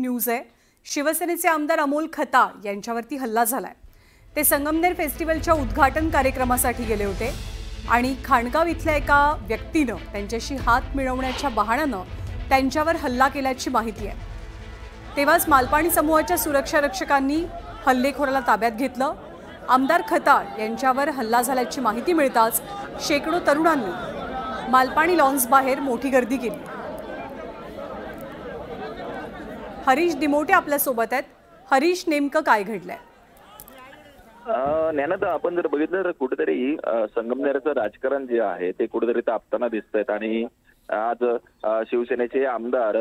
News आहे। शिवसेनेचे आमदार अमोल खताळ यांच्यावरती हल्ला झालाय। ते संगमनेर फेस्टिवलच्या उद्घाटन कार्यक्रमासाठी गेले होते आणि खाणगाव इथल्या एका व्यक्तीने त्यांच्याशी हात मिळवण्याच्या बहाण्याने त्यांच्यावर हल्ला केल्याची माहिती आहे। तेव्हाच मालपाणी समूहाच्या सुरक्षा रक्षकांनी हल्लेखोराला ताब्यात घेतलं। आमदार खताळ यांच्यावर हल्ला झाल्याची माहिती मिळताच शेकडो तरुणांनी मालपाणी लॉन्स बाहेर मोठी गर्दी केली। हरीश दिमोटे आपल्या सोबत आहेत। हरीश, नेमकं काय घडलंय? ज्ञानदा, आपण जर बघितलं तर कुठेतरी संगमनेरचं राजकारण जे आहे ते कुठेतरी तापताना दिसतंय आणि आज शिवसेनेचे आमदार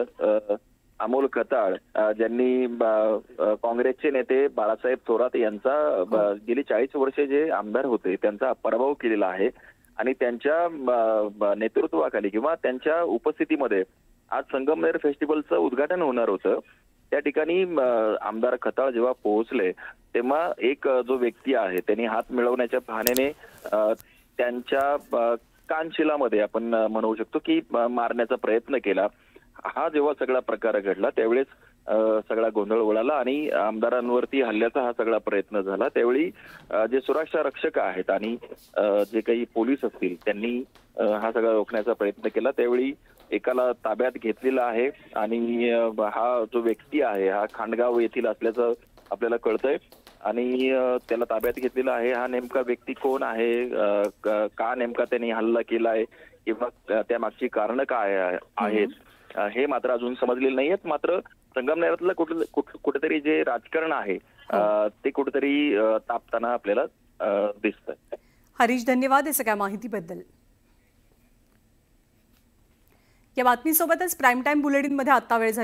अमोल खताळ ज्यांनी काँग्रेसचे नेते बाळासाहेब थोरात यांचा गेली 40 वर्षे जे आमदार होते त्यांचा पराभव केलेला आहे आणि त्यांच्या नेतृत्वाखाली किंवा त्यांच्या उपस्थितीमध्ये आज संगमनेर फेस्टिवलचं उद्घाटन होणार होतं। त्या ठिकाणी आमदार खताळ जेव्हा पोहोचले तेव्हा एक जो व्यक्ती आहे त्यांनी हात मिळवण्याच्या बहाण्याने त्यांच्या कानशिलामध्ये आपण म्हणू शकतो की मारण्याचा प्रयत्न केला। हा जेव्हा सगळा प्रकार घडला त्यावेळेस सगळा गोंधळ उडाला आणि आमदारांवरती हल्ल्याचा हा सगळा प्रयत्न झाला। त्यावेळी जे सुरक्षा रक्षक आहेत आणि जे काही पोलीस असतील त्यांनी हा सगळा रोखण्याचा प्रयत्न केला। त्यावेळी एकाला ताब्यात घेतलेला आहे आणि हा जो व्यक्ती आहे हा खांडगाव येथील असल्याचं आपल्याला कळतंय आणि त्याला ताब्यात घेतलेला आहे। हा नेमका व्यक्ती कोण आहे, का नेमका त्यांनी हल्ला केलाय किंवा त्यामागची कारणं काय आहेत हे मात्र अजून समजलेलं नाहीयेत। मात्र संगमनेरातलं कुठेतरी जे राजकारण आहे ते कुठेतरी तापताना आपल्याला दिसतंय। हरीश, धन्यवाद या सगळ्या माहितीबद्दल। या बातमीसोबतच प्राईम टाइम बुलेटिनमध्ये आता वेळ झाली।